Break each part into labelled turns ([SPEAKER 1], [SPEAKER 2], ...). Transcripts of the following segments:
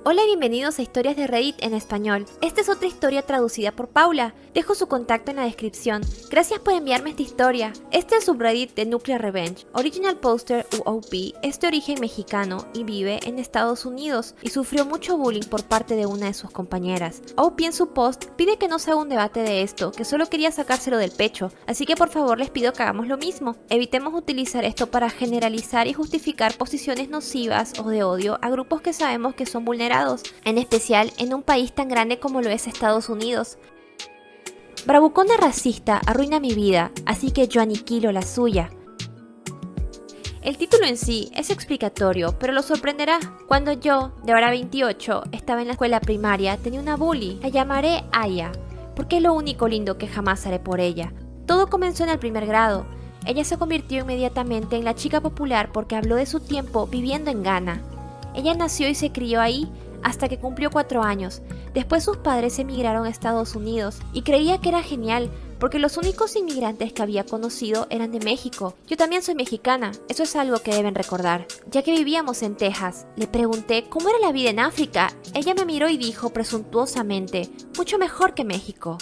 [SPEAKER 1] Hola y bienvenidos a Historias de Reddit en español. Esta es otra historia traducida por Paula. Dejo su contacto en la descripción. Gracias por enviarme esta historia. Este es el subreddit de Nuclear Revenge. Original Poster UOP es de origen mexicano y vive en Estados Unidos y sufrió mucho bullying por parte de una de sus compañeras. OP en su post pide que no se haga un debate de esto, que solo quería sacárselo del pecho, así que por favor les pido que hagamos lo mismo. Evitemos utilizar esto para generalizar y justificar posiciones nocivas o de odio a grupos que sabemos que son vulnerables, en especial en un país tan grande como lo es Estados Unidos. Bravucona racista arruina mi vida, así que yo aniquilo la suya. El título en sí es explicatorio, pero lo sorprenderá. Cuando yo, de ahora 28, estaba en la escuela primaria, tenía una bully. La llamaré Aya, porque es lo único lindo que jamás haré por ella. Todo comenzó en el primer grado. Ella se convirtió inmediatamente en la chica popular porque habló de su tiempo viviendo en Ghana. Ella nació y se crió ahí hasta que cumplió 4 años. Después sus padres emigraron a Estados Unidos y creía que era genial porque los únicos inmigrantes que había conocido eran de México. Yo también soy mexicana, eso es algo que deben recordar. Ya que vivíamos en Texas, le pregunté cómo era la vida en África. Ella me miró y dijo presuntuosamente, mucho mejor que México.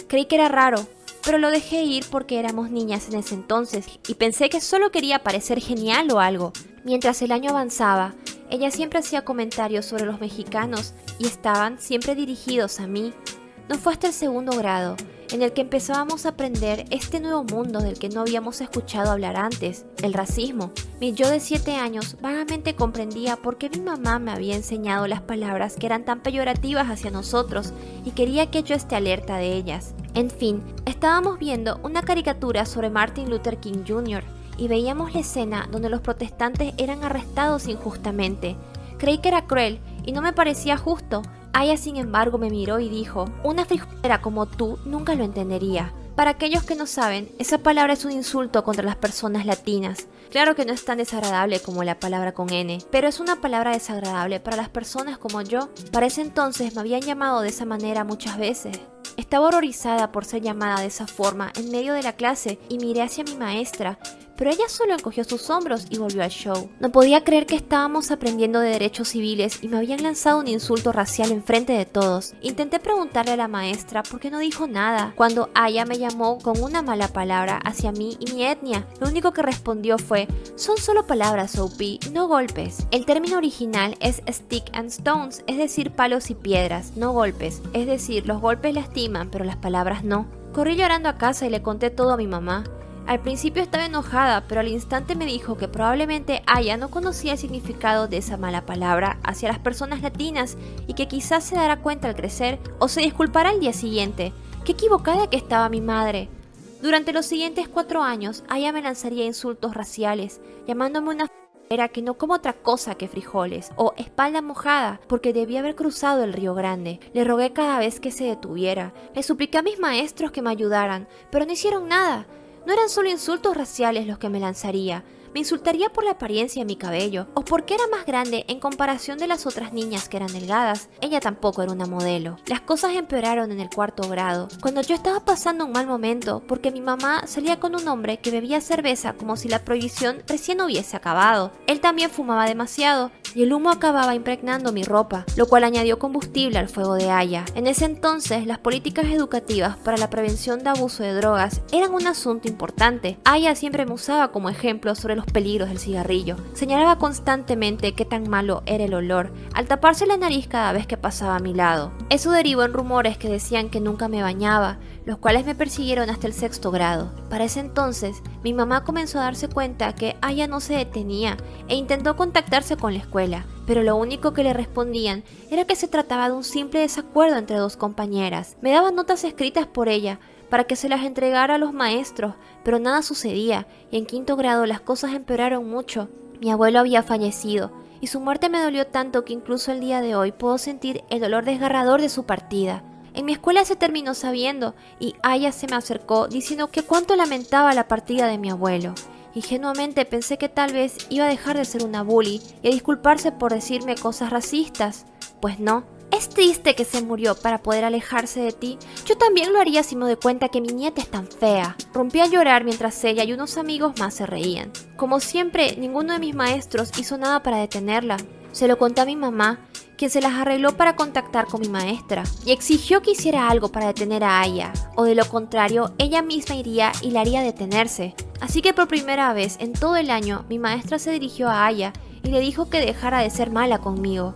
[SPEAKER 1] Creí que era raro, pero lo dejé ir porque éramos niñas en ese entonces y pensé que solo quería parecer genial o algo. Mientras el año avanzaba, ella siempre hacía comentarios sobre los mexicanos y estaban siempre dirigidos a mí. No fue hasta el segundo grado, en el que empezábamos a aprender este nuevo mundo del que no habíamos escuchado hablar antes, el racismo. Mi yo de 7 años vagamente comprendía por qué mi mamá me había enseñado las palabras que eran tan peyorativas hacia nosotros y quería que yo esté alerta de ellas. En fin, estábamos viendo una caricatura sobre Martin Luther King Jr., y veíamos la escena donde los protestantes eran arrestados injustamente. Creí que era cruel y no me parecía justo. Aya, sin embargo, me miró y dijo, una frijolera como tú nunca lo entendería. Para aquellos que no saben, esa palabra es un insulto contra las personas latinas. Claro que no es tan desagradable como la palabra con N, pero es una palabra desagradable para las personas como yo. Para ese entonces me habían llamado de esa manera muchas veces. Estaba horrorizada por ser llamada de esa forma en medio de la clase y miré hacia mi maestra, pero ella solo encogió sus hombros y volvió al show. No podía creer que estábamos aprendiendo de derechos civiles y me habían lanzado un insulto racial enfrente de todos. Intenté preguntarle a la maestra por qué no dijo nada cuando Aya me llamó con una mala palabra hacia mí y mi etnia. Lo único que respondió fue, son solo palabras, OP, no golpes. El término original es stick and stones, es decir, palos y piedras, no golpes. Es decir, los golpes lastiman, pero las palabras no. Corrí llorando a casa y le conté todo a mi mamá. Al principio estaba enojada, pero al instante me dijo que probablemente Aya no conocía el significado de esa mala palabra hacia las personas latinas y que quizás se dará cuenta al crecer o se disculpará al día siguiente. ¡Qué equivocada que estaba mi madre! Durante los siguientes 4 años, Aya me lanzaría insultos raciales, llamándome una era que no como otra cosa que frijoles, o espalda mojada, porque debía haber cruzado el Río Grande. Le rogué cada vez que se detuviera. Le supliqué a mis maestros que me ayudaran, pero no hicieron nada. No eran solo insultos raciales los que me lanzaría. Me insultaría por la apariencia de mi cabello, o porque era más grande en comparación de las otras niñas que eran delgadas. Ella tampoco era una modelo. Las cosas empeoraron en el 4º grado, cuando yo estaba pasando un mal momento, porque mi mamá salía con un hombre que bebía cerveza como si la prohibición recién hubiese acabado. Él también fumaba demasiado, y el humo acababa impregnando mi ropa, lo cual añadió combustible al fuego de Aya. En ese entonces, las políticas educativas para la prevención de abuso de drogas eran un asunto importante. Aya siempre me usaba como ejemplo sobre los peligros del cigarrillo. Señalaba constantemente qué tan malo era el olor, al taparse la nariz cada vez que pasaba a mi lado. Eso derivó en rumores que decían que nunca me bañaba, los cuales me persiguieron hasta el 6º grado. Para ese entonces, mi mamá comenzó a darse cuenta que Aya no se detenía e intentó contactarse con la escuela, pero lo único que le respondían era que se trataba de un simple desacuerdo entre 2 compañeras. Me daban notas escritas por ella para que se las entregara a los maestros, pero nada sucedía, y en 5º grado las cosas empeoraron mucho. Mi abuelo había fallecido, y su muerte me dolió tanto que incluso el día de hoy puedo sentir el dolor desgarrador de su partida. En mi escuela se terminó sabiendo, y Aya se me acercó diciendo que cuánto lamentaba la partida de mi abuelo. Ingenuamente pensé que tal vez iba a dejar de ser una bully y a disculparse por decirme cosas racistas. Pues no. Es triste que se murió para poder alejarse de ti. Yo también lo haría si me doy cuenta que mi nieta es tan fea. Rompí a llorar mientras ella y unos amigos más se reían. Como siempre, ninguno de mis maestros hizo nada para detenerla. Se lo conté a mi mamá, quien se las arregló para contactar con mi maestra y exigió que hiciera algo para detener a Aya, o de lo contrario ella misma iría y la haría detenerse. Así que por primera vez en todo el año mi maestra se dirigió a Aya y le dijo que dejara de ser mala conmigo.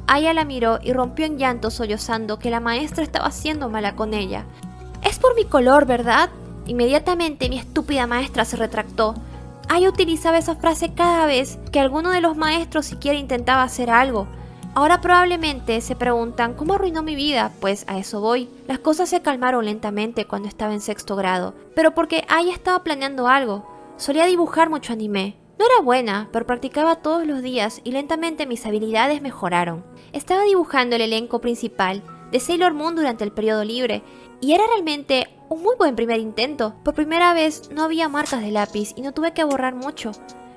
[SPEAKER 1] Aya la miró y rompió en llanto sollozando que la maestra estaba siendo mala con ella. «Es por mi color, ¿verdad?». Inmediatamente mi estúpida maestra se retractó. Aya utilizaba esa frase cada vez que alguno de los maestros siquiera intentaba hacer algo. Ahora probablemente se preguntan cómo arruinó mi vida, pues a eso voy. Las cosas se calmaron lentamente cuando estaba en sexto grado, pero porque Aya estaba planeando algo. Solía dibujar mucho anime. No era buena, pero practicaba todos los días y lentamente mis habilidades mejoraron. Estaba dibujando el elenco principal de Sailor Moon durante el periodo libre y era realmente un muy buen primer intento. Por primera vez no había marcas de lápiz y no tuve que borrar mucho.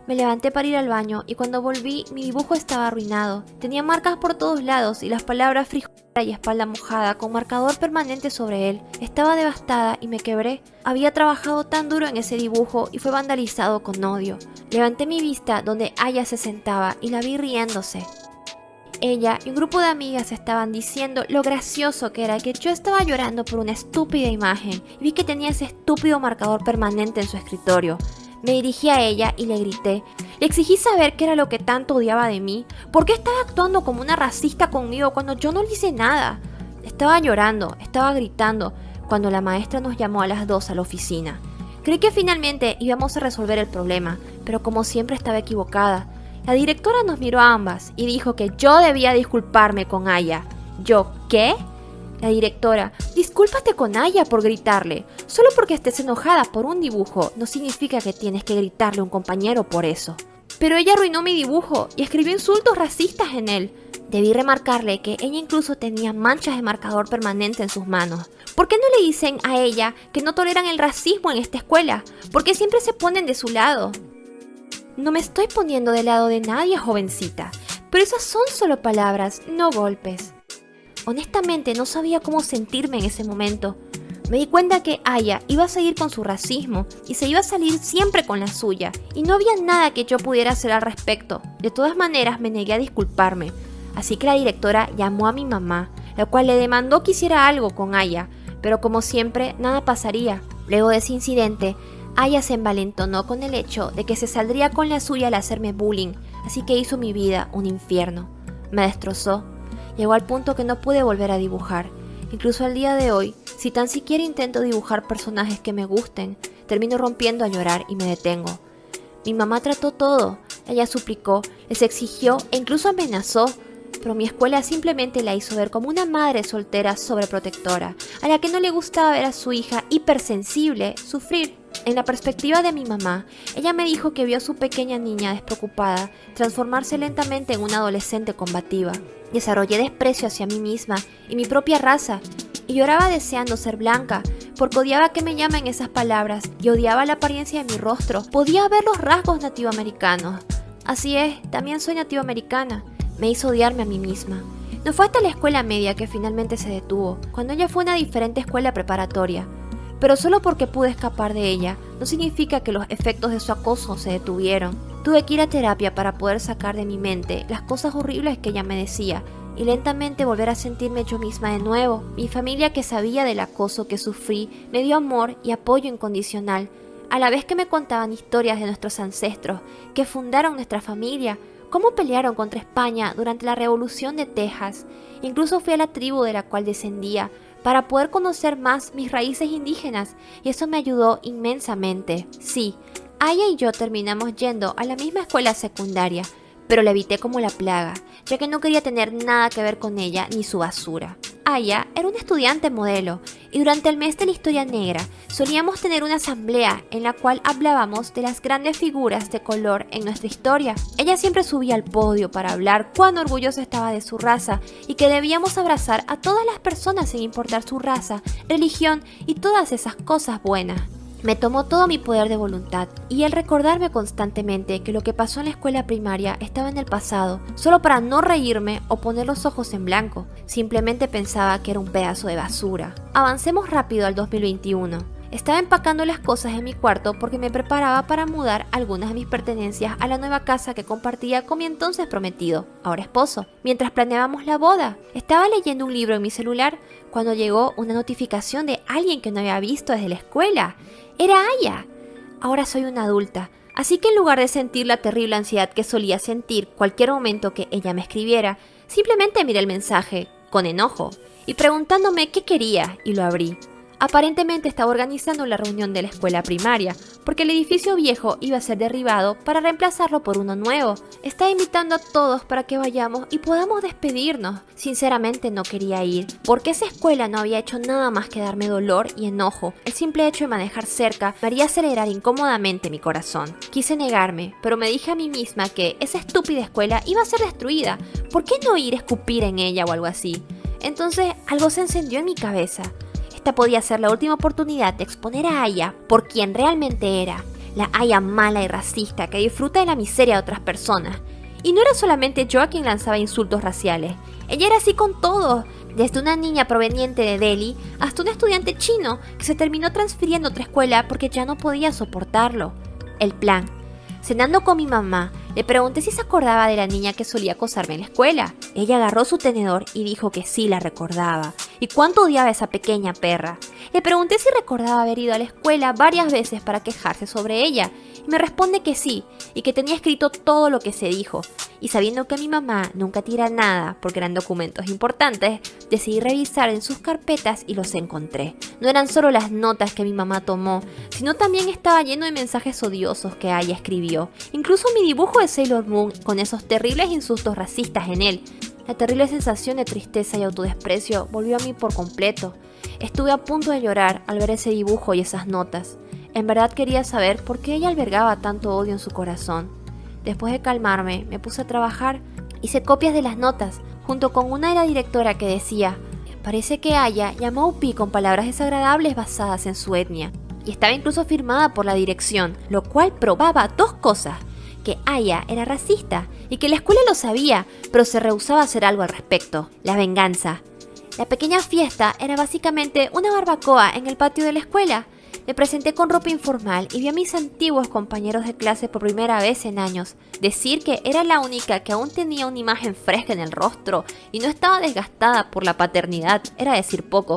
[SPEAKER 1] Me levanté para ir al baño y cuando volví mi dibujo estaba arruinado. Tenía marcas por todos lados y las palabras frijolera y espalda mojada con marcador permanente sobre él. Estaba devastada y me quebré. Había trabajado tan duro en ese dibujo y fue vandalizado con odio. Levanté mi vista donde Aya se sentaba y la vi riéndose. Ella y un grupo de amigas estaban diciendo lo gracioso que era que yo estaba llorando por una estúpida imagen y vi que tenía ese estúpido marcador permanente en su escritorio. Me dirigí a ella y le grité. Le exigí saber qué era lo que tanto odiaba de mí. ¿Por qué estaba actuando como una racista conmigo cuando yo no le hice nada? Estaba llorando, estaba gritando, cuando la maestra nos llamó a las 2 a la oficina. Creí que finalmente íbamos a resolver el problema, pero como siempre estaba equivocada. La directora nos miró a ambas y dijo que yo debía disculparme con Aya. ¿Yo qué? La directora: discúlpate con Aya por gritarle. Solo porque estés enojada por un dibujo no significa que tienes que gritarle a un compañero por eso. Pero ella arruinó mi dibujo y escribió insultos racistas en él. Debí remarcarle que ella incluso tenía manchas de marcador permanente en sus manos. ¿Por qué no le dicen a ella que no toleran el racismo en esta escuela? ¿Por qué siempre se ponen de su lado? No me estoy poniendo del lado de nadie, jovencita, pero esas son solo palabras, no golpes. Honestamente no sabía cómo sentirme en ese momento. Me di cuenta que Aya iba a seguir con su racismo y se iba a salir siempre con la suya, y no había nada que yo pudiera hacer al respecto. De todas maneras me negué a disculparme, así que la directora llamó a mi mamá, la cual le demandó que hiciera algo con Aya, pero como siempre nada pasaría. Luego de ese incidente, Aya se envalentonó con el hecho de que se saldría con la suya al hacerme bullying, así que hizo mi vida un infierno. Me destrozó. Llegó al punto que no pude volver a dibujar. Incluso al día de hoy, si tan siquiera intento dibujar personajes que me gusten, termino rompiendo a llorar y me detengo. Mi mamá trató todo. Ella suplicó, les exigió e incluso amenazó, pero mi escuela simplemente la hizo ver como una madre soltera sobreprotectora, a la que no le gustaba ver a su hija hipersensible sufrir. En la perspectiva de mi mamá, ella me dijo que vio a su pequeña niña despreocupada transformarse lentamente en una adolescente combativa. Desarrollé desprecio hacia mí misma y mi propia raza, y lloraba deseando ser blanca, porque odiaba que me llamen esas palabras y odiaba la apariencia de mi rostro. Podía ver los rasgos nativoamericanos. Así es, también soy nativoamericana. Me hizo odiarme a mí misma. No fue hasta la escuela media que finalmente se detuvo, cuando ella fue a una diferente escuela preparatoria. Pero solo porque pude escapar de ella, no significa que los efectos de su acoso se detuvieron. Tuve que ir a terapia para poder sacar de mi mente las cosas horribles que ella me decía y lentamente volver a sentirme yo misma de nuevo. Mi familia, que sabía del acoso que sufrí, me dio amor y apoyo incondicional, a la vez que me contaban historias de nuestros ancestros que fundaron nuestra familia, cómo pelearon contra España durante la Revolución de Texas. Incluso fui a la tribu de la cual descendía, para poder conocer más mis raíces indígenas, y eso me ayudó inmensamente. Sí, Aya y yo terminamos yendo a la misma escuela secundaria, pero la evité como la plaga, ya que no quería tener nada que ver con ella ni su basura. Aya era una estudiante modelo, y durante el mes de la historia negra solíamos tener una asamblea en la cual hablábamos de las grandes figuras de color en nuestra historia. Ella siempre subía al podio para hablar cuán orgullosa estaba de su raza y que debíamos abrazar a todas las personas sin importar su raza, religión y todas esas cosas buenas. Me tomó todo mi poder de voluntad, y el recordarme constantemente que lo que pasó en la escuela primaria estaba en el pasado, solo para no reírme o poner los ojos en blanco. Simplemente pensaba que era un pedazo de basura. Avancemos rápido al 2021. Estaba empacando las cosas en mi cuarto porque me preparaba para mudar algunas de mis pertenencias a la nueva casa que compartía con mi entonces prometido, ahora esposo, mientras planeábamos la boda. Estaba leyendo un libro en mi celular cuando llegó una notificación de alguien que no había visto desde la escuela. Era Aya. Ahora soy una adulta, así que en lugar de sentir la terrible ansiedad que solía sentir cualquier momento que ella me escribiera, simplemente miré el mensaje, con enojo, y preguntándome qué quería, y lo abrí. Aparentemente estaba organizando la reunión de la escuela primaria, porque el edificio viejo iba a ser derribado para reemplazarlo por uno nuevo. Estaba invitando a todos para que vayamos y podamos despedirnos. Sinceramente no quería ir, porque esa escuela no había hecho nada más que darme dolor y enojo. El simple hecho de manejar cerca me haría acelerar incómodamente mi corazón. Quise negarme, pero me dije a mí misma que esa estúpida escuela iba a ser destruida. ¿Por qué no ir a escupir en ella o algo así? Entonces algo se encendió en mi cabeza. Esta podía ser la última oportunidad de exponer a Aya por quien realmente era, la Aya mala y racista que disfruta de la miseria de otras personas. Y no era solamente yo a quien lanzaba insultos raciales, ella era así con todos, desde una niña proveniente de Delhi hasta un estudiante chino que se terminó transfiriendo a otra escuela porque ya no podía soportarlo. El plan. Cenando con mi mamá, le pregunté si se acordaba de la niña que solía acosarme en la escuela. Ella agarró su tenedor y dijo que sí la recordaba. ¿Y cuánto odiaba a esa pequeña perra? Le pregunté si recordaba haber ido a la escuela varias veces para quejarse sobre ella. Y me responde que sí, y que tenía escrito todo lo que se dijo. Y sabiendo que mi mamá nunca tira nada porque eran documentos importantes, decidí revisar en sus carpetas y los encontré. No eran solo las notas que mi mamá tomó, sino también estaba lleno de mensajes odiosos que ella escribió. Incluso mi dibujo de Sailor Moon con esos terribles insultos racistas en él. La terrible sensación de tristeza y autodesprecio volvió a mí por completo. Estuve a punto de llorar al ver ese dibujo y esas notas. En verdad quería saber por qué ella albergaba tanto odio en su corazón. Después de calmarme, me puse a trabajar. Hice copias de las notas, junto con una de la directora que decía: parece que Aya llamó a Upi con palabras desagradables basadas en su etnia. Y estaba incluso firmada por la dirección, lo cual probaba dos cosas: que Aya era racista y que la escuela lo sabía, pero se rehusaba a hacer algo al respecto. La venganza. La pequeña fiesta era básicamente una barbacoa en el patio de la escuela. Me presenté con ropa informal y vi a mis antiguos compañeros de clase por primera vez en años. Decir que era la única que aún tenía una imagen fresca en el rostro y no estaba desgastada por la paternidad era decir poco.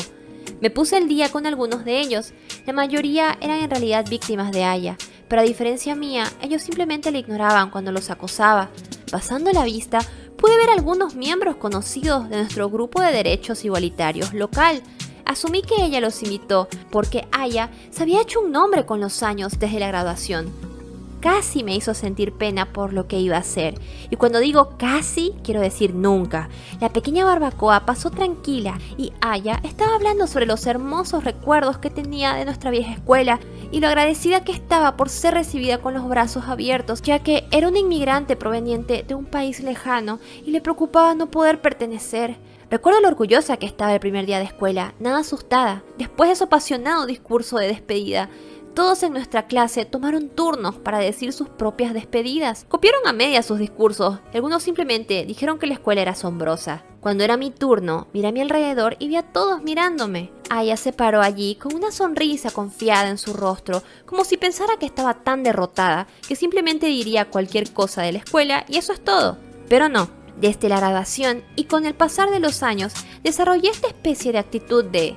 [SPEAKER 1] Me puse al día con algunos de ellos. La mayoría eran en realidad víctimas de Aya, pero a diferencia mía, ellos simplemente la ignoraban cuando los acosaba. Pasando la vista, pude ver algunos miembros conocidos de nuestro grupo de derechos igualitarios local. Asumí que ella los invitó porque Aya se había hecho un nombre con los años desde la graduación. Casi me hizo sentir pena por lo que iba a hacer. Y cuando digo casi, quiero decir nunca. La pequeña barbacoa pasó tranquila y Aya estaba hablando sobre los hermosos recuerdos que tenía de nuestra vieja escuela y lo agradecida que estaba por ser recibida con los brazos abiertos, ya que era una inmigrante proveniente de un país lejano y le preocupaba no poder pertenecer. Recuerdo lo orgullosa que estaba el primer día de escuela, nada asustada. Después de su apasionado discurso de despedida, todos en nuestra clase tomaron turnos para decir sus propias despedidas. Copiaron a media sus discursos, algunos simplemente dijeron que la escuela era asombrosa. Cuando era mi turno, miré a mi alrededor y vi a todos mirándome. Aya se paró allí con una sonrisa confiada en su rostro, como si pensara que estaba tan derrotada que simplemente diría cualquier cosa de la escuela y eso es todo. Pero no. Desde la graduación y con el pasar de los años, desarrollé esta especie de actitud de: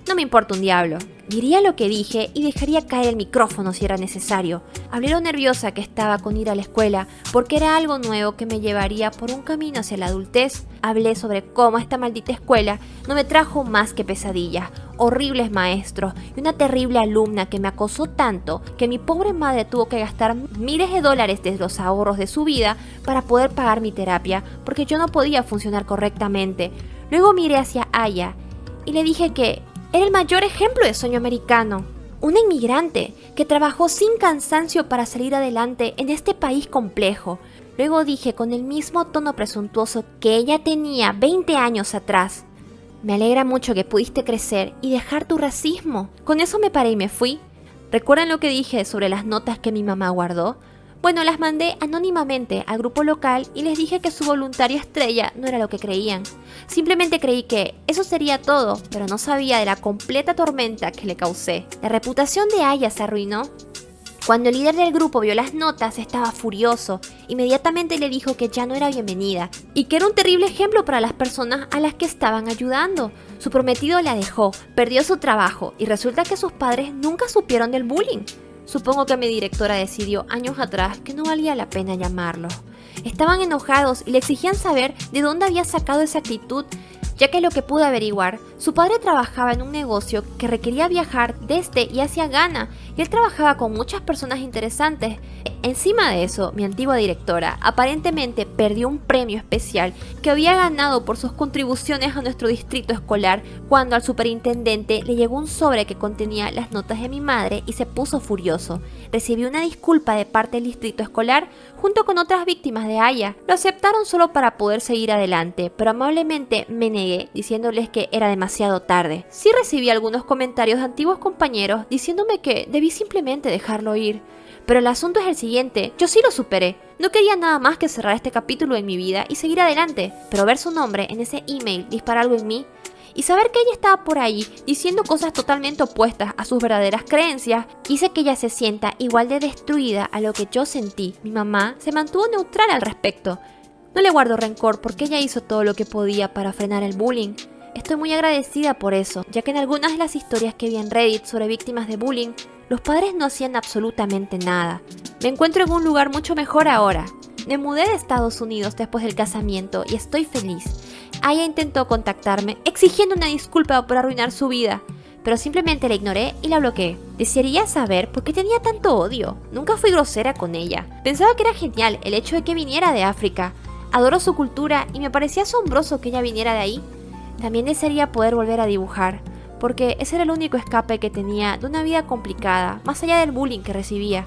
[SPEAKER 1] no me importa un diablo. Diría lo que dije y dejaría caer el micrófono si era necesario. Hablé lo nerviosa que estaba con ir a la escuela, porque era algo nuevo que me llevaría por un camino hacia la adultez. Hablé sobre cómo esta maldita escuela no me trajo más que pesadillas, horribles maestros y una terrible alumna que me acosó tanto que mi pobre madre tuvo que gastar miles de dólares de los ahorros de su vida para poder pagar mi terapia, porque yo no podía funcionar correctamente. Luego miré hacia Aya y le dije que era el mayor ejemplo de sueño americano. Una inmigrante que trabajó sin cansancio para salir adelante en este país complejo. Luego dije con el mismo tono presuntuoso que ella tenía 20 años atrás: me alegra mucho que pudiste crecer y dejar tu racismo. Con eso me paré y me fui. ¿Recuerdan lo que dije sobre las notas que mi mamá guardó? Bueno, las mandé anónimamente al grupo local y les dije que su voluntaria estrella no era lo que creían. Simplemente creí que eso sería todo, pero no sabía de la completa tormenta que le causé. La reputación de Aya se arruinó. Cuando el líder del grupo vio las notas, estaba furioso. Inmediatamente le dijo que ya no era bienvenida y que era un terrible ejemplo para las personas a las que estaban ayudando. Su prometido la dejó, perdió su trabajo y resulta que sus padres nunca supieron del bullying. Supongo que mi directora decidió años atrás que no valía la pena llamarlo. Estaban enojados y le exigían saber de dónde había sacado esa actitud, ya que lo que pude averiguar, su padre trabajaba en un negocio que requería viajar desde y hacia Ghana, y él trabajaba con muchas personas interesantes. Encima de eso, mi antigua directora aparentemente perdió un premio especial que había ganado por sus contribuciones a nuestro distrito escolar cuando al superintendente le llegó un sobre que contenía las notas de mi madre y se puso furioso. Recibió una disculpa de parte del distrito escolar junto con otras víctimas de Aya. Lo aceptaron solo para poder seguir adelante, pero amablemente me negué diciéndoles que era demasiado tarde. Sí recibí algunos comentarios de antiguos compañeros diciéndome que debí simplemente dejarlo ir. Pero el asunto es el siguiente, yo sí lo superé. No quería nada más que cerrar este capítulo en mi vida y seguir adelante, pero ver su nombre en ese email dispara algo en mí y saber que ella estaba por ahí diciendo cosas totalmente opuestas a sus verdaderas creencias hice que ella se sienta igual de destruida a lo que yo sentí. Mi mamá se mantuvo neutral al respecto. No le guardo rencor porque ella hizo todo lo que podía para frenar el bullying. Estoy muy agradecida por eso, ya que en algunas de las historias que vi en Reddit sobre víctimas de bullying, los padres no hacían absolutamente nada. Me encuentro en un lugar mucho mejor ahora. Me mudé de Estados Unidos después del casamiento y estoy feliz. Aya intentó contactarme exigiendo una disculpa por arruinar su vida, pero simplemente la ignoré y la bloqueé. Desearía saber por qué tenía tanto odio. Nunca fui grosera con ella. Pensaba que era genial el hecho de que viniera de África. Adoro su cultura y me parecía asombroso que ella viniera de ahí. También desearía poder volver a dibujar, porque ese era el único escape que tenía de una vida complicada, más allá del bullying que recibía.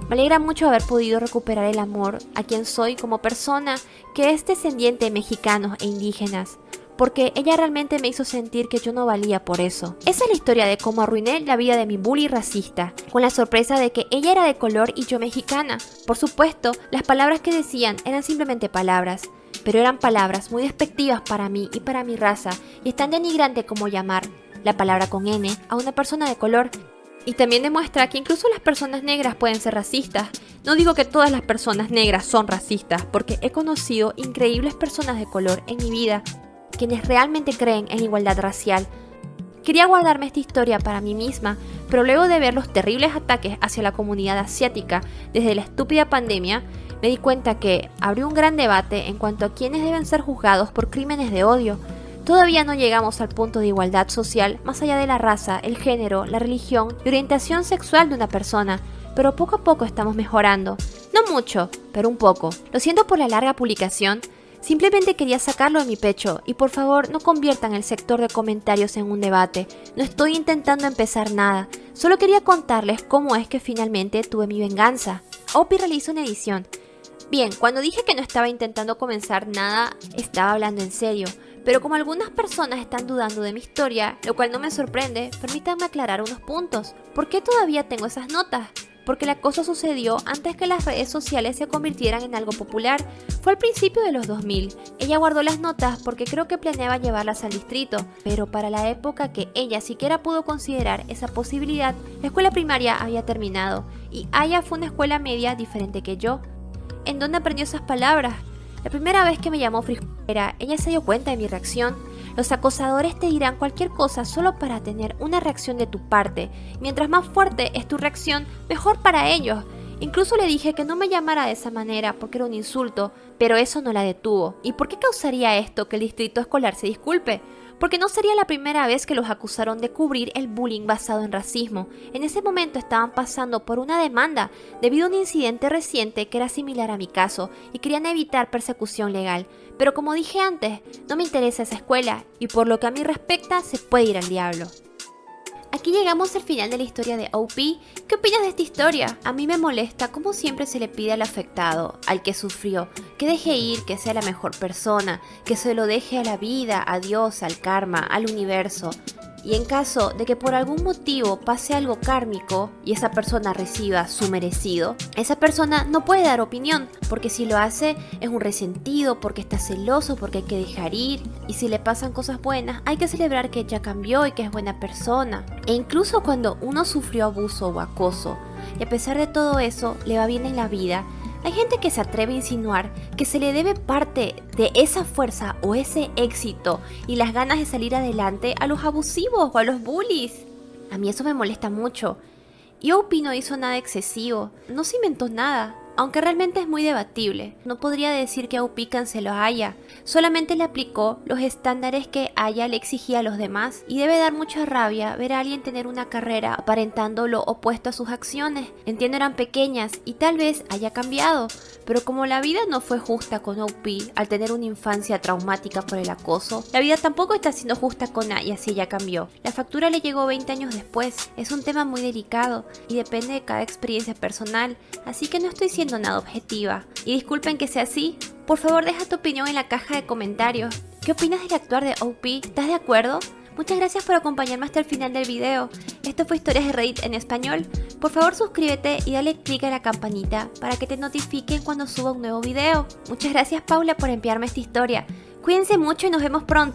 [SPEAKER 1] Me alegra mucho haber podido recuperar el amor a quien soy como persona que es descendiente de mexicanos e indígenas, porque ella realmente me hizo sentir que yo no valía por eso. Esa es la historia de cómo arruiné la vida de mi bully racista, con la sorpresa de que ella era de color y yo mexicana. Por supuesto, las palabras que decían eran simplemente palabras, pero eran palabras muy despectivas para mí y para mi raza, y es tan denigrante como llamar la palabra con N a una persona de color. Y también demuestra que incluso las personas negras pueden ser racistas. No digo que todas las personas negras son racistas, porque he conocido increíbles personas de color en mi vida, quienes realmente creen en la igualdad racial. Quería guardarme esta historia para mí misma, pero luego de ver los terribles ataques hacia la comunidad asiática desde la estúpida pandemia, me di cuenta que abrió un gran debate en cuanto a quiénes deben ser juzgados por crímenes de odio. Todavía no llegamos al punto de igualdad social más allá de la raza, el género, la religión y orientación sexual de una persona, pero poco a poco estamos mejorando. No mucho, pero un poco. Lo siento por la larga publicación. Simplemente quería sacarlo de mi pecho y por favor no conviertan el sector de comentarios en un debate. No estoy intentando empezar nada, solo quería contarles cómo es que finalmente tuve mi venganza. Opie realiza una edición. Bien, cuando dije que no estaba intentando comenzar nada, estaba hablando en serio. Pero como algunas personas están dudando de mi historia, lo cual no me sorprende, permítanme aclarar unos puntos. ¿Por qué todavía tengo esas notas? Porque el acoso sucedió antes que las redes sociales se convirtieran en algo popular. Fue al principio de los 2000. Ella guardó las notas porque creo que planeaba llevarlas al distrito, pero para la época que ella siquiera pudo considerar esa posibilidad, la escuela primaria había terminado y Aya fue una escuela media diferente que yo. ¿En dónde aprendió esas palabras? La primera vez que me llamó frijolera, ella se dio cuenta de mi reacción. Los acosadores te dirán cualquier cosa solo para tener una reacción de tu parte. Mientras más fuerte es tu reacción, mejor para ellos. Incluso le dije que no me llamara de esa manera porque era un insulto, pero eso no la detuvo. ¿Y por qué causaría esto que el distrito escolar se disculpe? Porque no sería la primera vez que los acusaron de cubrir el bullying basado en racismo. En ese momento estaban pasando por una demanda debido a un incidente reciente que era similar a mi caso y querían evitar persecución legal. Pero como dije antes, no me interesa esa escuela y por lo que a mí respecta se puede ir al diablo. Aquí llegamos al final de la historia de OP. ¿Qué opinas de esta historia? A mí me molesta cómo siempre se le pide al afectado, al que sufrió, que deje ir, que sea la mejor persona, que se lo deje a la vida, a Dios, al karma, al universo. Y en caso de que por algún motivo pase algo kármico y esa persona reciba su merecido, esa persona no puede dar opinión, porque si lo hace es un resentido, porque está celoso, porque hay que dejar ir. Y si le pasan cosas buenas, hay que celebrar que ya cambió y que es buena persona. E incluso cuando uno sufrió abuso o acoso, y a pesar de todo eso le va bien en la vida, hay gente que se atreve a insinuar que se le debe parte de esa fuerza o ese éxito y las ganas de salir adelante a los abusivos o a los bullies. A mí eso me molesta mucho. Y OP no hizo nada excesivo, no se inventó nada, aunque realmente es muy debatible. No podría decir que OP canceló a Aya, solamente le aplicó los estándares que Aya le exigía a los demás. Y debe dar mucha rabia ver a alguien tener una carrera aparentando lo opuesto a sus acciones. Entiendo, eran pequeñas y tal vez haya cambiado, pero como la vida no fue justa con OP al tener una infancia traumática por el acoso, la vida tampoco está siendo justa con Aya si ella cambió. La factura le llegó 20 años después. Es un tema muy delicado y depende de cada experiencia personal, así que no estoy siendo nada objetiva. Y disculpen que sea así, por favor deja tu opinión en la caja de comentarios. ¿Qué opinas del actuar de OP? ¿Estás de acuerdo? Muchas gracias por acompañarme hasta el final del video. Esto fue Historias de Reddit en español. Por favor suscríbete y dale click a la campanita para que te notifiquen cuando suba un nuevo video. Muchas gracias Paula por enviarme esta historia. Cuídense mucho y nos vemos pronto.